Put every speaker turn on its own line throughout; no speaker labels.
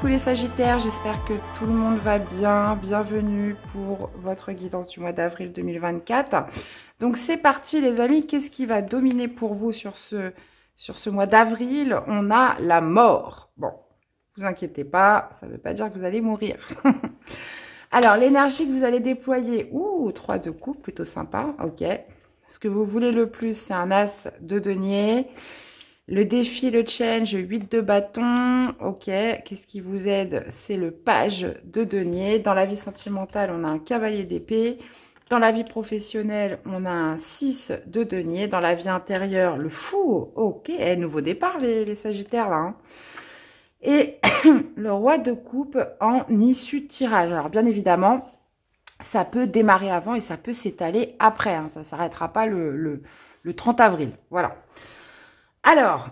coucou les Sagittaires, j'espère que tout le monde va bien. Bienvenue pour votre guidance du mois d'avril 2024. Donc c'est parti les amis, qu'est-ce qui va dominer pour vous sur ce mois d'avril? On a la mort. Bon, vous inquiétez pas, ça ne veut pas dire que vous allez mourir. Alors l'énergie que vous allez déployer, 3 de coupe, plutôt sympa, ok. Ce que vous voulez le plus, c'est un as de denier. Le défi, le challenge, 8 de bâton. Ok, qu'est-ce qui vous aide? C'est le page de denier. Dans la vie sentimentale, on a un cavalier d'épée. Dans la vie professionnelle, on a un 6 de denier. Dans la vie intérieure, le fou. Ok, nouveau départ les Sagittaires là. Hein. Et le roi de coupe en issue de tirage. Alors bien évidemment, ça peut démarrer avant et ça peut s'étaler après. Hein. Ça ne s'arrêtera pas le 30 avril. Voilà. Alors,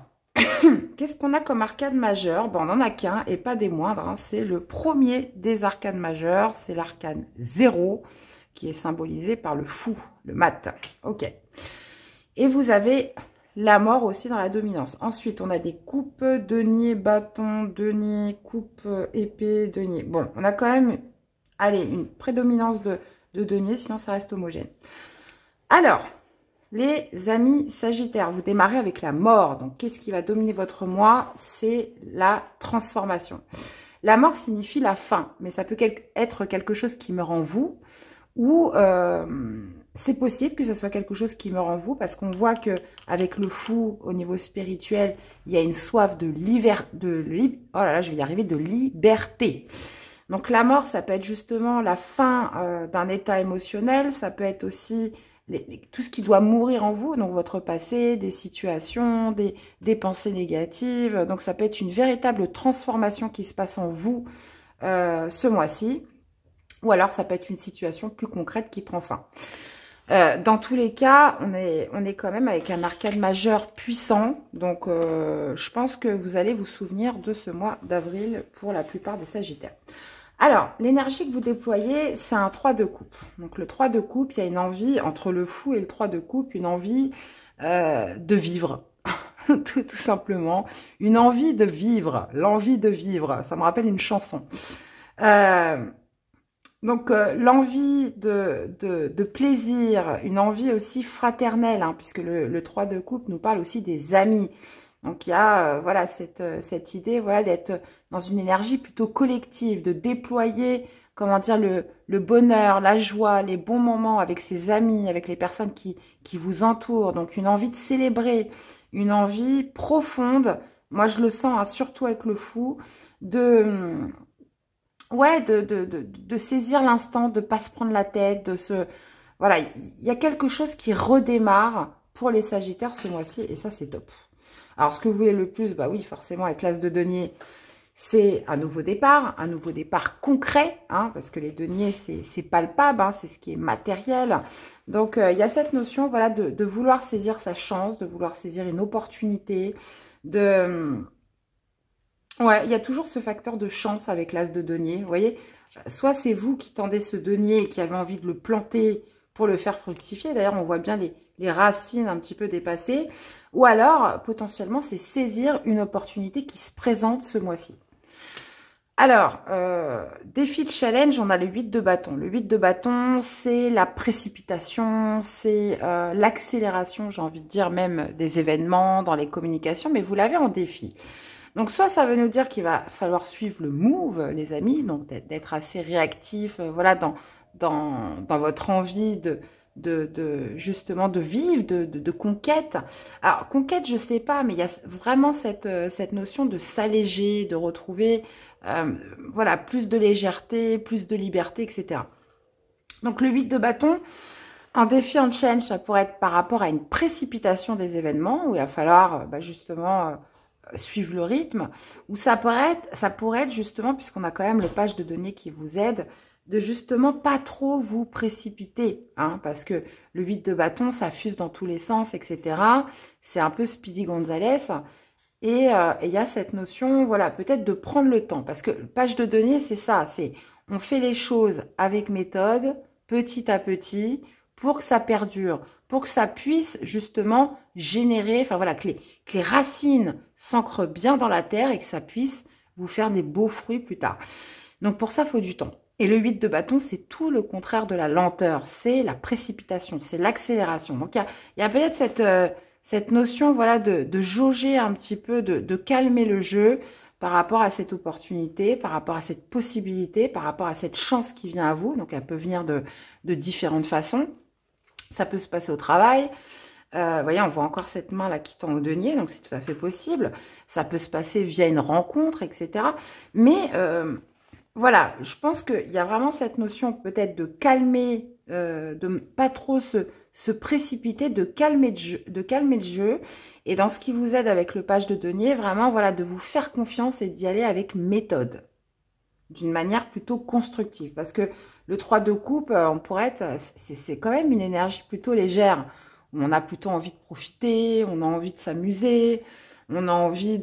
qu'est-ce qu'on a comme arcane majeur? On n'en a qu'un et pas des moindres. Hein. C'est le premier des arcanes majeurs. C'est l'arcane 0 qui est symbolisé par le fou, le mat. Ok. Et vous avez la mort aussi dans la dominance. Ensuite, on a des coupes, denier, bâton, denier, coupe, épée, denier. Bon, on a quand même, allez, une prédominance de denier, sinon ça reste homogène. Alors... les amis Sagittaires, vous démarrez avec la mort. Donc, qu'est-ce qui va dominer votre mois? C'est la transformation. La mort signifie la fin, mais ça peut être quelque chose qui meurt en vous ou c'est possible que ce soit quelque chose qui meurt en vous parce qu'on voit que avec le fou au niveau spirituel, il y a une soif de liberté. Donc, la mort, ça peut être justement la fin d'un état émotionnel, ça peut être aussi... tout ce qui doit mourir en vous, donc votre passé, des situations, des pensées négatives. Donc ça peut être une véritable transformation qui se passe en vous ce mois-ci. Ou alors ça peut être une situation plus concrète qui prend fin. Dans tous les cas, on est quand même avec un arcane majeur puissant. Donc je pense que vous allez vous souvenir de ce mois d'avril pour la plupart des Sagittaires. Alors, l'énergie que vous déployez, c'est un 3 de coupe. Donc, le 3 de coupe, il y a une envie, entre le fou et le 3 de coupe, une envie de vivre. tout simplement. Une envie de vivre. L'envie de vivre. Ça me rappelle une chanson. L'envie de plaisir, une envie aussi fraternelle, hein, puisque le 3 de coupe nous parle aussi des amis. Donc, il y a voilà, cette idée voilà, d'être dans une énergie plutôt collective, de déployer, comment dire, le bonheur, la joie, les bons moments avec ses amis, avec les personnes qui vous entourent. Donc, une envie de célébrer, une envie profonde. Moi, je le sens, hein, surtout avec le fou, de saisir l'instant, de ne pas se prendre la tête, Voilà, il y a quelque chose qui redémarre pour les Sagittaires ce mois-ci et ça, c'est top. Alors, ce que vous voulez le plus, bah oui, forcément, avec l'as de denier, c'est un nouveau départ concret, hein, parce que les deniers, c'est palpable, hein, c'est ce qui est matériel. Donc, il y a cette notion, voilà, de vouloir saisir sa chance, de vouloir saisir une opportunité, Ouais, il y a toujours ce facteur de chance avec l'as de denier, vous voyez. Soit c'est vous qui tendez ce denier et qui avez envie de le planter pour le faire fructifier. D'ailleurs, on voit bien les racines un petit peu dépassées. Ou alors, potentiellement, c'est saisir une opportunité qui se présente ce mois-ci. Alors, défi de challenge, on a le 8 de bâton. Le 8 de bâton, c'est la précipitation, c'est l'accélération, j'ai envie de dire, même des événements dans les communications, mais vous l'avez en défi. Donc, soit ça veut nous dire qu'il va falloir suivre le move, les amis, donc d'être assez réactif, voilà, dans votre envie justement de vivre, de conquête. Alors, conquête, je sais pas, mais il y a vraiment cette notion de s'alléger, de retrouver, voilà, plus de légèreté, plus de liberté, etc. Donc, le 8 de bâton, un défi en challenge, ça pourrait être par rapport à une précipitation des événements, où il va falloir, justement... suivre le rythme, ou ça pourrait être justement, puisqu'on a quand même le page de données qui vous aide, de justement pas trop vous précipiter, hein, parce que le 8 de bâton, ça fuse dans tous les sens, etc. C'est un peu Speedy Gonzalez, et il y a cette notion, voilà, peut-être de prendre le temps, parce que le page de données, c'est ça, c'est on fait les choses avec méthode, petit à petit, pour que ça perdure, pour que ça puisse justement générer, enfin voilà, que les racines s'ancrent bien dans la terre et que ça puisse vous faire des beaux fruits plus tard. Donc pour ça, il faut du temps. Et le 8 de bâton, c'est tout le contraire de la lenteur. C'est la précipitation, c'est l'accélération. Donc il y a peut-être cette notion voilà, de jauger un petit peu, de calmer le jeu par rapport à cette opportunité, par rapport à cette possibilité, par rapport à cette chance qui vient à vous. Donc elle peut venir de différentes façons. Ça peut se passer au travail. Vous voyez, on voit encore cette main là qui tend au denier, donc c'est tout à fait possible. Ça peut se passer via une rencontre, etc. Mais voilà, je pense qu'il y a vraiment cette notion peut-être de calmer, de ne pas trop se précipiter, de calmer le jeu. Et dans ce qui vous aide avec le page de denier, vraiment, voilà, de vous faire confiance et d'y aller avec méthode, d'une manière plutôt constructive. Parce que le 3 de coupe, on pourrait être, c'est quand même une énergie plutôt légère. On a plutôt envie de profiter, on a envie de s'amuser, on a envie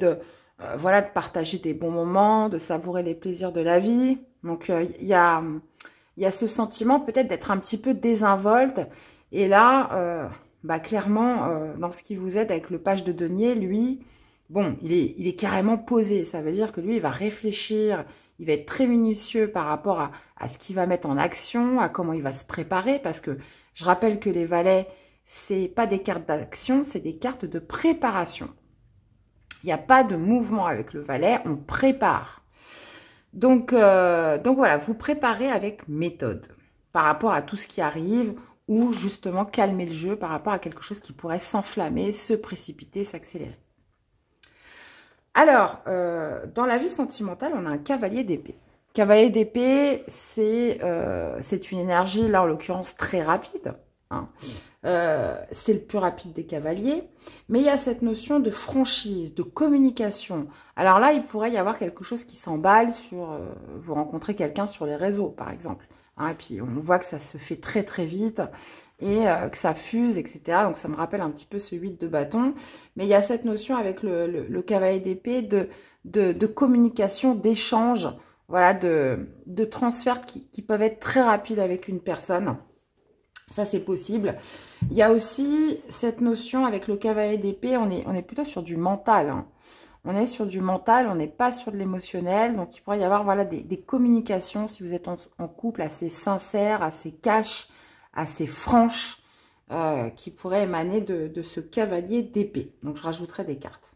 voilà, de partager des bons moments, de savourer les plaisirs de la vie. Donc, il y a ce sentiment peut-être d'être un petit peu désinvolte. Et là, clairement, dans ce qui vous aide avec le page de denier, lui, bon, il est carrément posé. Ça veut dire que lui, il va réfléchir, il va être très minutieux par rapport à ce qu'il va mettre en action, à comment il va se préparer. Parce que je rappelle que les valets, c'est pas des cartes d'action, c'est des cartes de préparation. Il n'y a pas de mouvement avec le valet, on prépare. Donc voilà, vous préparez avec méthode par rapport à tout ce qui arrive ou justement calmer le jeu par rapport à quelque chose qui pourrait s'enflammer, se précipiter, s'accélérer. Alors, dans la vie sentimentale, on a un cavalier d'épée. Cavalier d'épée, c'est une énergie, là en l'occurrence, très rapide. Hein. C'est le plus rapide des cavaliers, mais il y a cette notion de franchise, de communication. Alors là, il pourrait y avoir quelque chose qui s'emballe sur, vous rencontrez quelqu'un sur les réseaux, par exemple. Hein, et puis, on voit que ça se fait très, très vite et que ça fuse, etc. Donc, ça me rappelle un petit peu ce 8 de bâton. Mais il y a cette notion avec le cavalier d'épée de communication, d'échange, voilà, de transferts qui peuvent être très rapides avec une personne. Ça, c'est possible. Il y a aussi cette notion avec le cavalier d'épée, on est plutôt sur du mental. Hein. On est sur du mental, on n'est pas sur de l'émotionnel. Donc, il pourrait y avoir voilà, des communications, si vous êtes en couple, assez sincères, assez cash, assez franches, qui pourraient émaner de ce cavalier d'épée. Donc, je rajouterai des cartes.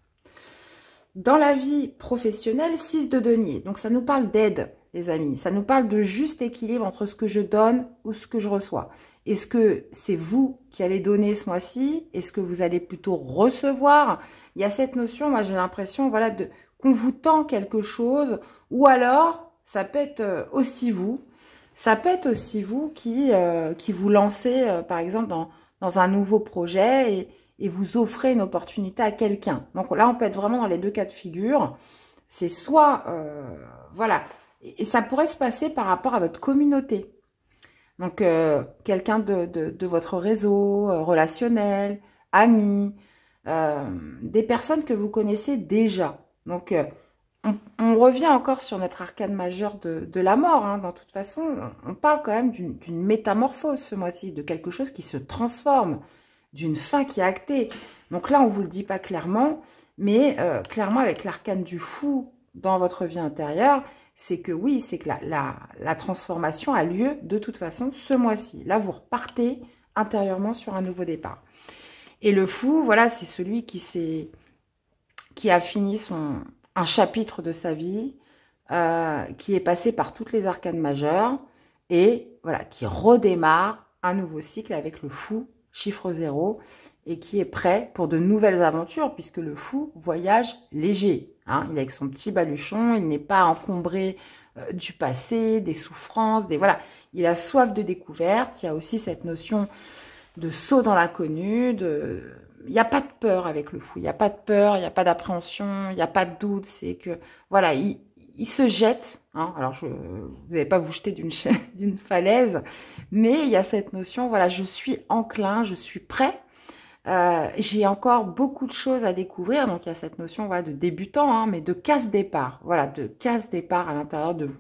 Dans la vie professionnelle, 6 de denier. Donc, ça nous parle d'aide, les amis. Ça nous parle de juste équilibre entre ce que je donne ou ce que je reçois. Est-ce que c'est vous qui allez donner ce mois-ci? Est-ce que vous allez plutôt recevoir? Il y a cette notion, moi j'ai l'impression, voilà, qu'on vous tend quelque chose. Ou alors, ça peut être aussi vous. Ça peut être aussi vous qui vous lancez, par exemple, dans un nouveau projet et vous offrez une opportunité à quelqu'un. Donc là, on peut être vraiment dans les deux cas de figure. C'est soit, voilà, et ça pourrait se passer par rapport à votre communauté. Donc, quelqu'un de votre réseau relationnel, amis, des personnes que vous connaissez déjà. Donc, on revient encore sur notre arcane majeur de la mort. Hein. Dans toute façon, on parle quand même d'une métamorphose ce mois-ci, de quelque chose qui se transforme, d'une fin qui est actée. Donc là, on ne vous le dit pas clairement, mais clairement avec l'arcane du fou dans votre vie intérieure, c'est que oui, c'est que la transformation a lieu de toute façon ce mois-ci. Là, vous repartez intérieurement sur un nouveau départ. Et le fou, voilà, c'est celui qui a fini un chapitre de sa vie, qui est passé par toutes les arcanes majeures et voilà, qui redémarre un nouveau cycle avec le fou, chiffre 0, et qui est prêt pour de nouvelles aventures, puisque le fou voyage léger. Hein, il est avec son petit baluchon, il n'est pas encombré du passé, des souffrances, voilà. Il a soif de découverte, il y a aussi cette notion de saut dans l'inconnu, il n'y a pas de peur avec le fou, il n'y a pas de peur, il n'y a pas d'appréhension, il n'y a pas de doute, c'est que, voilà, il se jette, hein, alors vous n'allez pas vous jeter d'une falaise, mais il y a cette notion, voilà, je suis enclin, je suis prêt, j'ai encore beaucoup de choses à découvrir, donc il y a cette notion voilà, de débutant, hein, mais de casse-départ, voilà, de casse-départ à l'intérieur de vous.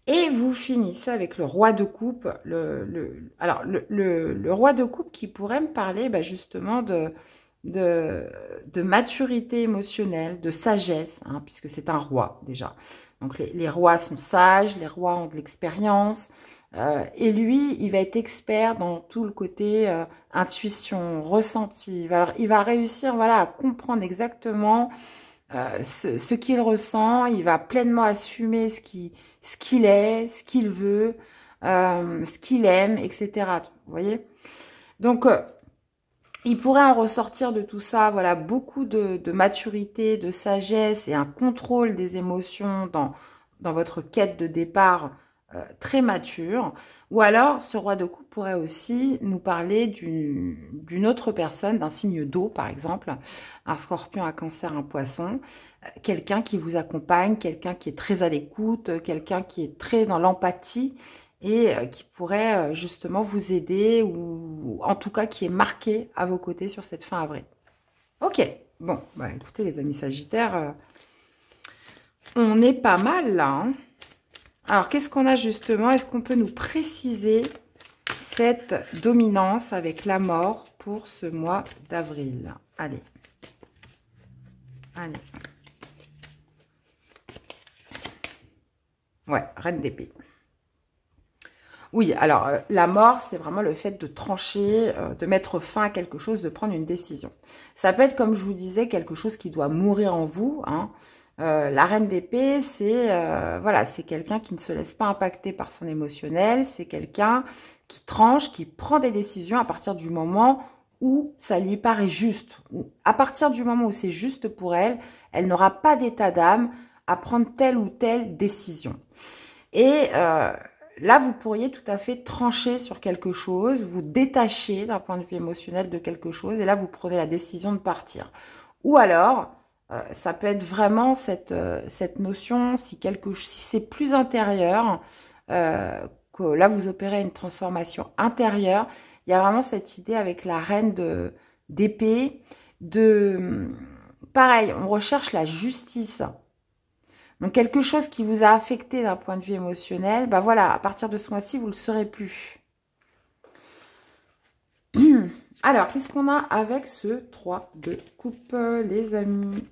Et vous finissez avec le roi de coupe, le roi de coupe qui pourrait me parler justement de maturité émotionnelle, de sagesse, hein, puisque c'est un roi déjà. Donc les rois sont sages, les rois ont de l'expérience. Et lui, il va être expert dans tout le côté intuition, ressenti. Il va réussir, voilà, à comprendre exactement ce qu'il ressent. Il va pleinement assumer ce qu'il est, ce qu'il veut, ce qu'il aime, etc. Vous voyez? Donc, il pourrait en ressortir de tout ça, voilà, beaucoup de maturité, de sagesse et un contrôle des émotions dans votre quête de départ très mature. Ou alors, ce roi de coupe pourrait aussi nous parler d'une autre personne, d'un signe d'eau, par exemple, un scorpion, un cancer, un poisson, quelqu'un qui vous accompagne, quelqu'un qui est très à l'écoute, quelqu'un qui est très dans l'empathie et qui pourrait justement vous aider ou en tout cas qui est marqué à vos côtés sur cette fin avril. Ok, bon, bah écoutez les amis Sagittaires, on est pas mal là, hein. Alors, qu'est-ce qu'on a justement? Est-ce qu'on peut nous préciser cette dominance avec la mort pour ce mois d'avril? Allez. Allez. Ouais, reine d'épée. Oui, alors, la mort, c'est vraiment le fait de trancher, de mettre fin à quelque chose, de prendre une décision. Ça peut être, comme je vous disais, quelque chose qui doit mourir en vous, hein. La reine d'épée, c'est voilà, c'est quelqu'un qui ne se laisse pas impacter par son émotionnel, c'est quelqu'un qui tranche, qui prend des décisions à partir du moment où ça lui paraît juste. À partir du moment où c'est juste pour elle, elle n'aura pas d'état d'âme à prendre telle ou telle décision. Et là, vous pourriez tout à fait trancher sur quelque chose, vous détacher d'un point de vue émotionnel de quelque chose, et là, vous prenez la décision de partir. Ou alors, ça peut être vraiment cette notion, si c'est plus intérieur, que là vous opérez une transformation intérieure, il y a vraiment cette idée avec la reine d'épée, pareil, on recherche la justice. Donc quelque chose qui vous a affecté d'un point de vue émotionnel, bah voilà, à partir de ce mois-ci, vous ne le serez plus. Alors, qu'est-ce qu'on a avec ce 3 de coupe, les amis?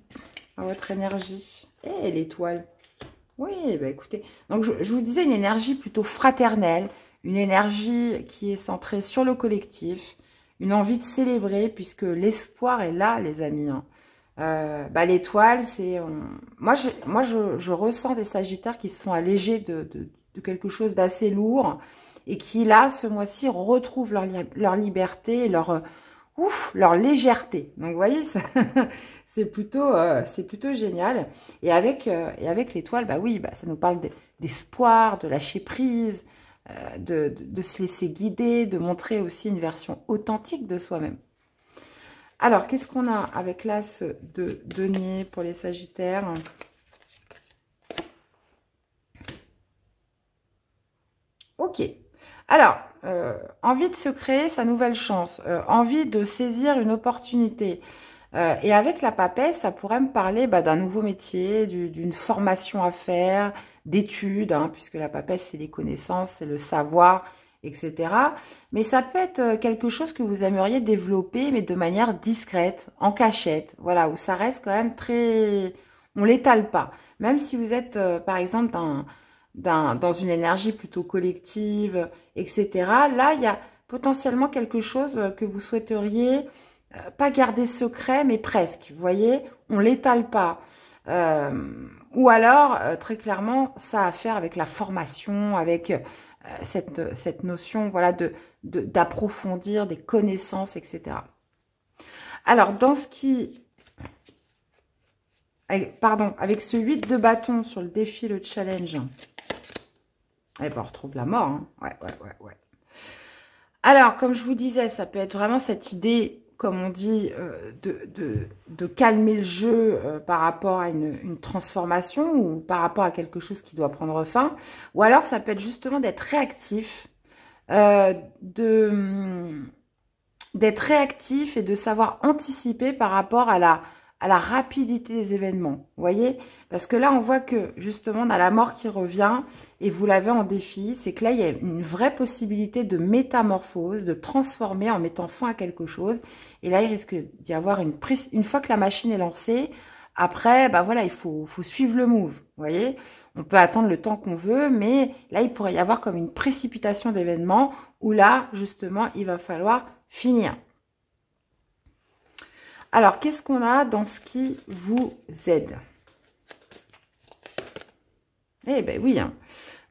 À votre énergie. Et l'étoile. Oui, bah écoutez. Donc, je vous disais une énergie plutôt fraternelle. Une énergie qui est centrée sur le collectif. Une envie de célébrer, puisque l'espoir est là, les amis. Bah, l'étoile, c'est... Moi, je ressens des sagittaires qui se sont allégés de quelque chose d'assez lourd. Et qui, là, ce mois-ci, retrouvent leur liberté et leur légèreté. Donc, vous voyez, c'est plutôt génial. Et avec l'étoile, bah oui, bah, ça nous parle d'espoir, de lâcher prise, de se laisser guider, de montrer aussi une version authentique de soi-même. Alors, qu'est-ce qu'on a avec l'as de denier pour les sagittaires ? Ok. Alors, envie de se créer sa nouvelle chance, envie de saisir une opportunité. Et avec la papesse, ça pourrait me parler d'un nouveau métier, d'une formation à faire, d'études, hein, puisque la papesse, c'est les connaissances, c'est le savoir, etc. Mais ça peut être quelque chose que vous aimeriez développer, mais de manière discrète, en cachette, voilà, où ça reste quand même très... On l'étale pas. Même si vous êtes, par exemple, dans une énergie plutôt collective, etc. Là, il y a potentiellement quelque chose que vous souhaiteriez pas garder secret, mais presque. Vous voyez, on l'étale pas. Ou alors, très clairement, ça a à faire avec la formation, avec cette notion, voilà, d'approfondir des connaissances, etc. Alors, dans ce qui... Pardon, avec ce 8 de bâton sur le défi, le challenge... Eh ben, on retrouve la mort. Hein. Ouais. Alors, comme je vous disais, ça peut être vraiment cette idée, comme on dit, de calmer le jeu par rapport à une transformation ou par rapport à quelque chose qui doit prendre fin. Ou alors, ça peut être justement d'être réactif, d'être réactif et de savoir anticiper par rapport à à la rapidité des événements. Vous voyez? Parce que là, on voit que justement, on a la mort qui revient et vous l'avez en défi. C'est que là, il y a une vraie possibilité de métamorphose, de transformer en mettant fin à quelque chose. Et là, il risque d'y avoir une fois que la machine est lancée, après, bah voilà, il faut suivre le move. Vous voyez? On peut attendre le temps qu'on veut, mais là, il pourrait y avoir comme une précipitation d'événements où là, justement, il va falloir finir. Alors, qu'est-ce qu'on a dans ce qui vous aide? Eh ben oui, hein.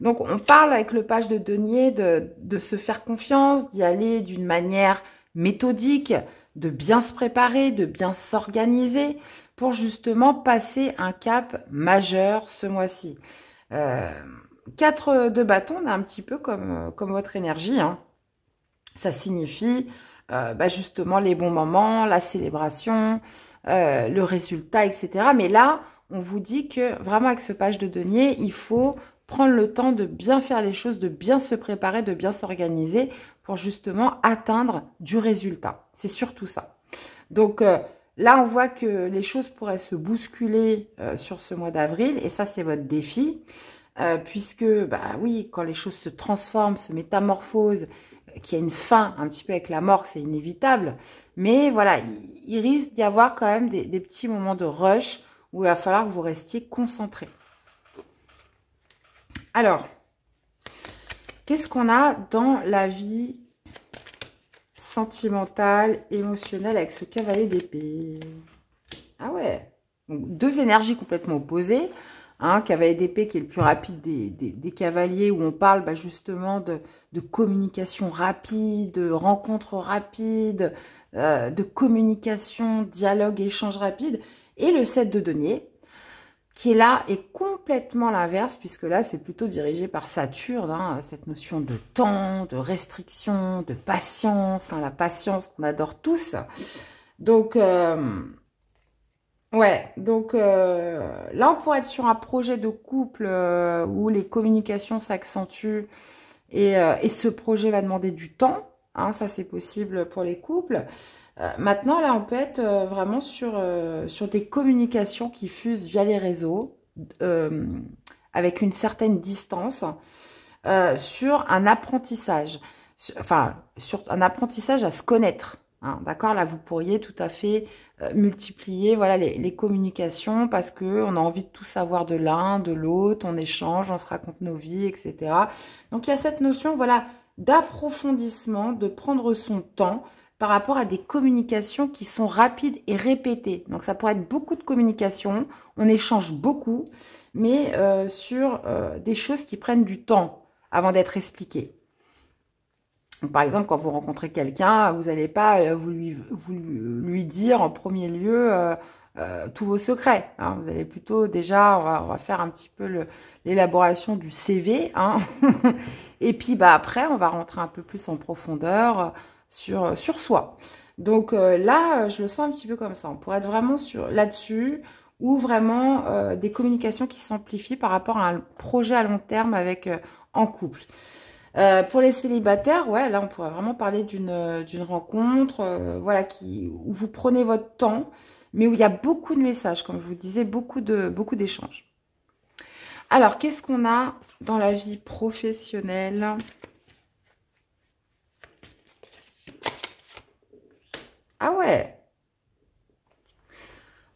Donc, on parle avec le page de denier de se faire confiance, d'y aller d'une manière méthodique, de bien se préparer, de bien s'organiser pour justement passer un cap majeur ce mois-ci. 4 de bâton, on a un petit peu comme votre énergie, hein. Ça signifie justement les bons moments, la célébration, le résultat, etc. Mais là, on vous dit que vraiment avec ce page de denier, il faut prendre le temps de bien faire les choses, de bien se préparer, de bien s'organiser pour justement atteindre du résultat. C'est surtout ça. Donc là, on voit que les choses pourraient se bousculer sur ce mois d'avril et ça, c'est votre défi. Puisque, bah oui, quand les choses se transforment, se métamorphosent, qu'il y a une fin un petit peu avec la mort, c'est inévitable. Mais voilà, il risque d'y avoir quand même des petits moments de rush où il va falloir que vous restiez concentré. Alors, qu'est-ce qu'on a dans la vie sentimentale, émotionnelle avec ce cavalier d'épée? Ah ouais, donc 2 énergies complètement opposées. Cavalier d'épée qui est le plus rapide des cavaliers, où on parle justement de communication rapide, de rencontres rapides, de communication, dialogue, échange rapide. Et le 7 de denier, qui est là, est complètement l'inverse, puisque là, c'est plutôt dirigé par Saturne, cette notion de temps, de restriction, de patience, la patience qu'on adore tous. Donc... ouais, donc là, on pourrait être sur un projet de couple où les communications s'accentuent et ce projet va demander du temps. Ça, c'est possible pour les couples. Maintenant, là, on peut être vraiment sur des communications qui fusent via les réseaux avec une certaine distance sur un apprentissage. Sur un apprentissage à se connaître. D'accord, là vous pourriez tout à fait multiplier voilà les communications parce que on a envie de tout savoir de l'un, de l'autre, on échange, on se raconte nos vies, etc. Donc il y a cette notion voilà d'approfondissement, de prendre son temps par rapport à des communications qui sont rapides et répétées. Donc ça pourrait être beaucoup de communications, on échange beaucoup, mais sur des choses qui prennent du temps avant d'être expliquées. Par exemple, quand vous rencontrez quelqu'un, vous n'allez pas vous lui dire en premier lieu tous vos secrets. Vous allez plutôt déjà, on va faire un petit peu l'élaboration du CV. Et puis après, on va rentrer un peu plus en profondeur sur soi. Donc là, je le sens un petit peu comme ça. On pourrait être vraiment là-dessus ou vraiment des communications qui s'amplifient par rapport à un projet à long terme en couple. Pour les célibataires, ouais, là on pourrait vraiment parler d'une rencontre, voilà, où vous prenez votre temps, mais où il y a beaucoup de messages, comme je vous disais, beaucoup d'échanges. Alors, qu'est-ce qu'on a dans la vie professionnelle? Ah ouais.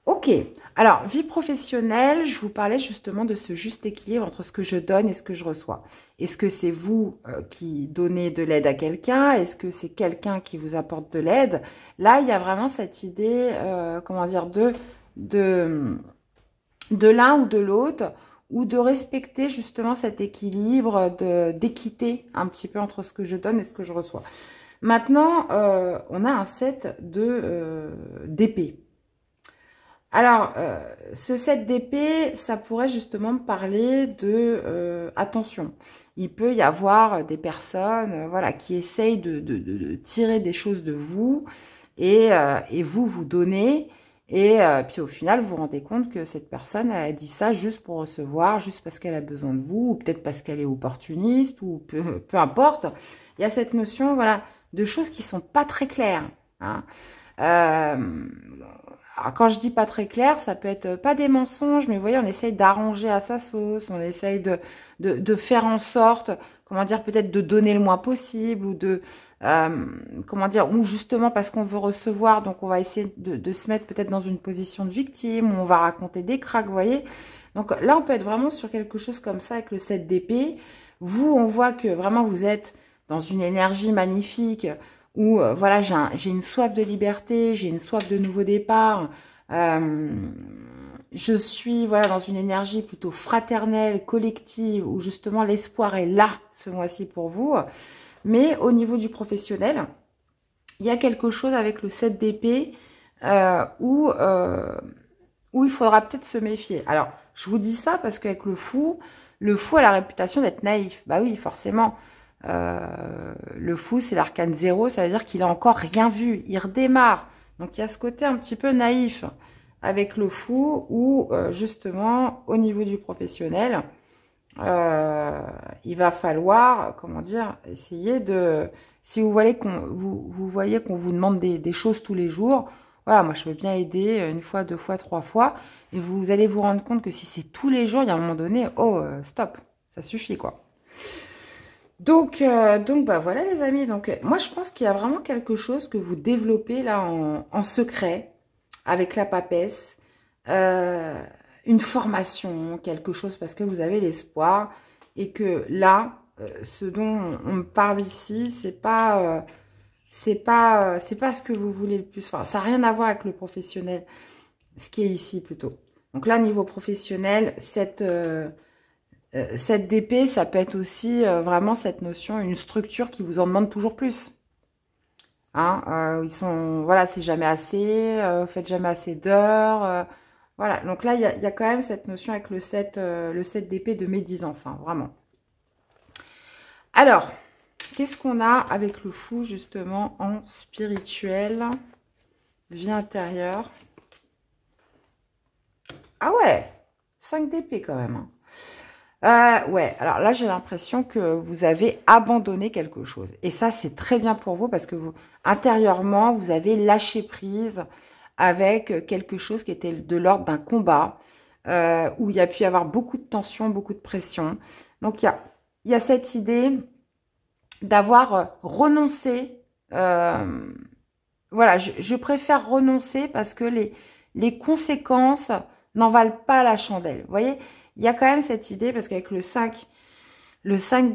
Ok. Alors, vie professionnelle, je vous parlais justement de ce juste équilibre entre ce que je donne et ce que je reçois. Est-ce que c'est vous qui donnez de l'aide à quelqu'un? Est-ce que c'est quelqu'un qui vous apporte de l'aide? Là, il y a vraiment cette idée, comment dire, de l'un ou de l'autre, ou de respecter justement cet équilibre d'équité un petit peu entre ce que je donne et ce que je reçois. Maintenant, on a un set d'épée. Alors, ce 7 d'épée, ça pourrait justement me parler de attention. Il peut y avoir des personnes voilà, qui essayent de tirer des choses de vous et vous donnez. Et puis au final, vous vous rendez compte que cette personne a dit ça juste pour recevoir, juste parce qu'elle a besoin de vous, ou peut-être parce qu'elle est opportuniste, ou peu importe. Il y a cette notion voilà, de choses qui sont pas très claires. alors, quand je dis pas très clair, ça peut être pas des mensonges, mais vous voyez, on essaye d'arranger à sa sauce, on essaye de faire en sorte, comment dire, peut-être de donner le moins possible, ou comment dire, ou justement parce qu'on veut recevoir, donc on va essayer de se mettre peut-être dans une position de victime, où on va raconter des cracks, vous voyez. Donc là, on peut être vraiment sur quelque chose comme ça avec le 7 d'épée. Vous, on voit que vraiment vous êtes dans une énergie magnifique, où voilà, j'ai une soif de liberté, j'ai une soif de nouveau départ. Je suis voilà dans une énergie plutôt fraternelle, collective, où justement l'espoir est là ce mois-ci pour vous. Mais au niveau du professionnel, il y a quelque chose avec le 7 d'épée où il faudra peut-être se méfier. Alors, je vous dis ça parce qu'avec le fou a la réputation d'être naïf. Bah oui, forcément. Le fou, c'est l'arcane 0, ça veut dire qu'il a encore rien vu. Il redémarre. Donc, il y a ce côté un petit peu naïf avec le fou où, justement, au niveau du professionnel, il va falloir, comment dire, essayer de... Si vous voyez vous voyez qu'on vous demande des choses tous les jours, voilà, moi je veux bien aider une fois, deux fois, trois fois, et vous allez vous rendre compte que si c'est tous les jours, il y a un moment donné, oh, stop, ça suffit quoi. Donc bah voilà les amis, donc moi je pense qu'il y a vraiment quelque chose que vous développez là en secret, avec la papesse, une formation, quelque chose parce que vous avez l'espoir et que là, ce dont on me parle ici, c'est pas ce que vous voulez le plus. Enfin, ça n'a rien à voir avec le professionnel, ce qui est ici plutôt. Donc là, niveau professionnel, cette d'épée, ça peut être aussi vraiment cette notion, une structure qui vous en demande toujours plus. Hein, ils sont, voilà, c'est jamais assez, faites jamais assez d'heures. Voilà, donc là, il y a quand même cette notion avec le 7 d'épée de médisance, hein, vraiment. Alors, qu'est-ce qu'on a avec le fou, justement, en spirituel, vie intérieure? Ah ouais, 5 d'épée quand même. Ouais, alors là, j'ai l'impression que vous avez abandonné quelque chose. Et ça, c'est très bien pour vous parce que vous, intérieurement, vous avez lâché prise avec quelque chose qui était de l'ordre d'un combat, où il y a pu y avoir beaucoup de tension, beaucoup de pression. Donc, il y a cette idée d'avoir renoncé. Voilà, je préfère renoncer parce que les conséquences n'en valent pas la chandelle. Vous voyez, il y a quand même cette idée, parce qu'avec le 5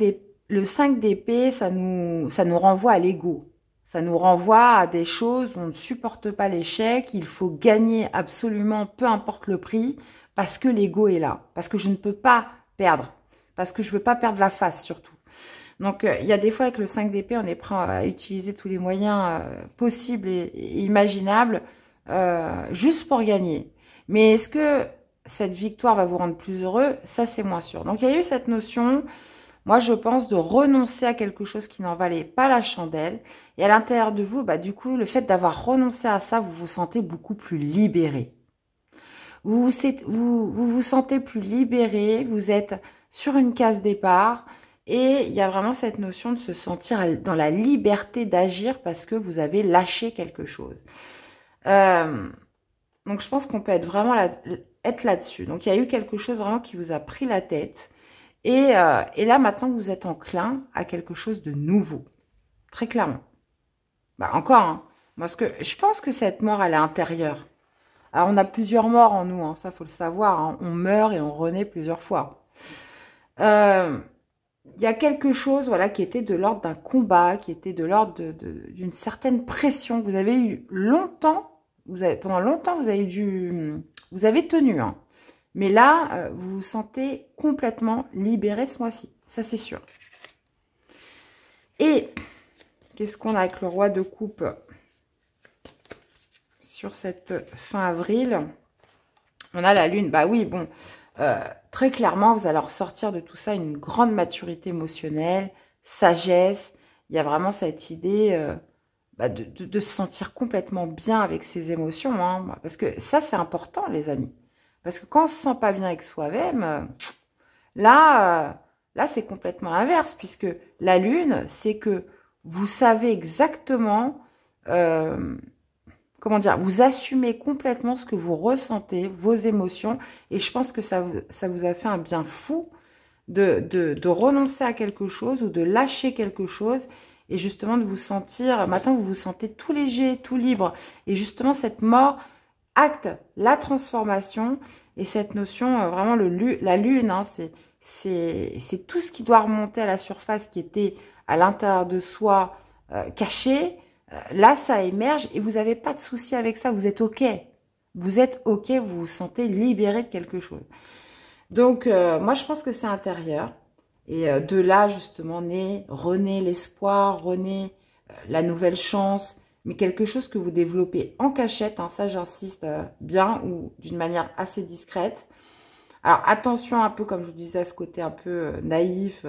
d'épée, ça nous renvoie à l'ego. Ça nous renvoie à des choses où on ne supporte pas l'échec, il faut gagner absolument, peu importe le prix, parce que l'ego est là, parce que je ne peux pas perdre, parce que je ne veux pas perdre la face surtout. Donc, il y a des fois avec le 5 d'épée, on est prêt à utiliser tous les moyens possibles et imaginables juste pour gagner. Mais est-ce que cette victoire va vous rendre plus heureux? Ça, c'est moins sûr. Donc, il y a eu cette notion, moi, je pense, de renoncer à quelque chose qui n'en valait pas la chandelle. Et à l'intérieur de vous, bah, du coup, le fait d'avoir renoncé à ça, vous vous sentez beaucoup plus libéré. Vous vous sentez plus libéré, vous êtes sur une case départ. Et il y a vraiment cette notion de se sentir dans la liberté d'agir parce que vous avez lâché quelque chose. Donc, je pense qu'on peut être vraiment être là-dessus. Donc, il y a eu quelque chose vraiment qui vous a pris la tête. Et là, maintenant, vous êtes enclin à quelque chose de nouveau. Très clairement. Bah, encore, hein. Parce que je pense que cette mort, elle est intérieure. Alors, on a plusieurs morts en nous, hein, ça, faut le savoir. Hein. On meurt et on renaît plusieurs fois. Il y a quelque chose, voilà, qui était de l'ordre d'un combat, qui était de l'ordre d'une certaine pression que vous avez eu longtemps. Pendant longtemps, vous avez tenu, hein. Mais là, vous vous sentez complètement libéré ce mois-ci. Ça, c'est sûr. Et qu'est-ce qu'on a avec le roi de coupe sur cette fin avril? On a la lune. Bah oui, bon, très clairement, vous allez ressortir de tout ça une grande maturité émotionnelle, sagesse. Il y a vraiment cette idée de se sentir complètement bien avec ses émotions. Hein, parce que ça, c'est important, les amis. Parce que quand on se sent pas bien avec soi-même, là, c'est complètement l'inverse. Puisque la lune, c'est que vous savez exactement... comment dire, vous assumez complètement ce que vous ressentez, vos émotions. Et je pense que ça vous a fait un bien fou de renoncer à quelque chose ou de lâcher quelque chose. Et justement de vous sentir, maintenant vous vous sentez tout léger, tout libre. Et justement cette mort acte la transformation. Et cette notion, vraiment la lune, hein, c'est tout ce qui doit remonter à la surface qui était à l'intérieur de soi caché. Là, ça émerge et vous n'avez pas de souci avec ça. Vous êtes OK. Vous êtes OK, vous vous sentez libéré de quelque chose. Donc, moi, je pense que c'est intérieur. Et de là, justement, renaît l'espoir, renaît la nouvelle chance, mais quelque chose que vous développez en cachette. Hein, ça, j'insiste bien, ou d'une manière assez discrète. Alors, attention un peu, comme je vous disais, à ce côté un peu naïf,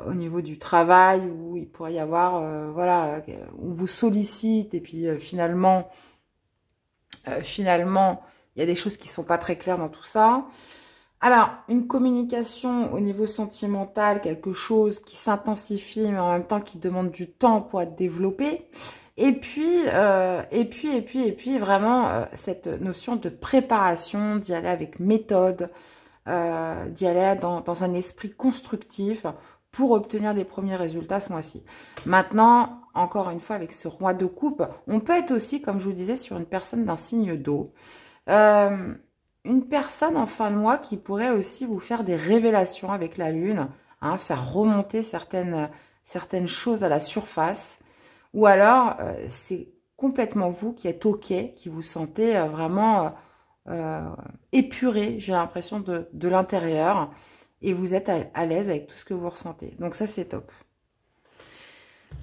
au niveau du travail, où il pourrait y avoir, voilà, on vous sollicite, et puis finalement, il y a des choses qui ne sont pas très claires dans tout ça. Alors, une communication au niveau sentimental, quelque chose qui s'intensifie, mais en même temps qui demande du temps pour être développé. Et puis vraiment, cette notion de préparation, d'y aller avec méthode, d'y aller dans un esprit constructif pour obtenir des premiers résultats ce mois-ci. Maintenant, encore une fois, avec ce roi de coupe, on peut être aussi, comme je vous disais, sur une personne d'un signe d'eau. Une personne en fin de mois qui pourrait aussi vous faire des révélations avec la lune, hein, faire remonter certaines choses à la surface. Ou alors, c'est complètement vous qui êtes OK, qui vous sentez vraiment épuré, j'ai l'impression, de l'intérieur. Et vous êtes à l'aise avec tout ce que vous ressentez. Donc ça, c'est top.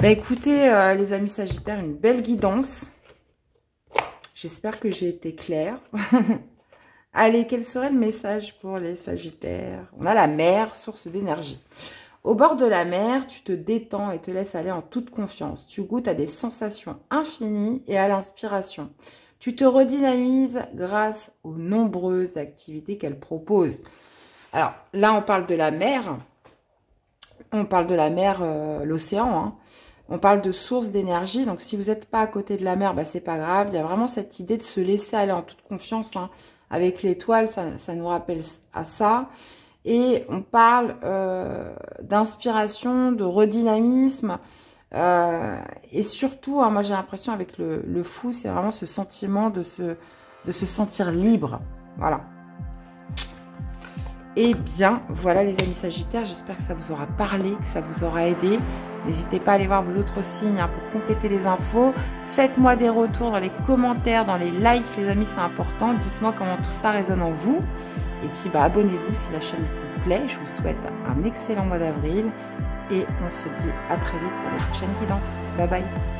Bah écoutez, les amis Sagittaires, une belle guidance. J'espère que j'ai été claire. Allez, quel serait le message pour les Sagittaires? On a la mer, source d'énergie. Au bord de la mer, tu te détends et te laisses aller en toute confiance. Tu goûtes à des sensations infinies et à l'inspiration. Tu te redynamises grâce aux nombreuses activités qu'elle propose. Alors, là, on parle de la mer. On parle de la mer, l'océan, hein. On parle de source d'énergie. Donc, si vous n'êtes pas à côté de la mer, bah, c'est pas grave. Il y a vraiment cette idée de se laisser aller en toute confiance, hein. Avec l'étoile, ça nous rappelle à ça. Et on parle d'inspiration, de redynamisme. Et surtout, hein, moi j'ai l'impression avec le fou, c'est vraiment ce sentiment de se sentir libre. Voilà. Et bien, voilà les amis Sagittaires, j'espère que ça vous aura parlé, que ça vous aura aidé. N'hésitez pas à aller voir vos autres signes, hein, pour compléter les infos. Faites-moi des retours dans les commentaires, dans les likes, les amis, c'est important. Dites-moi comment tout ça résonne en vous. Et puis, bah, abonnez-vous si la chaîne vous plaît. Je vous souhaite un excellent mois d'avril. Et on se dit à très vite pour les prochaines guidances. Bye bye.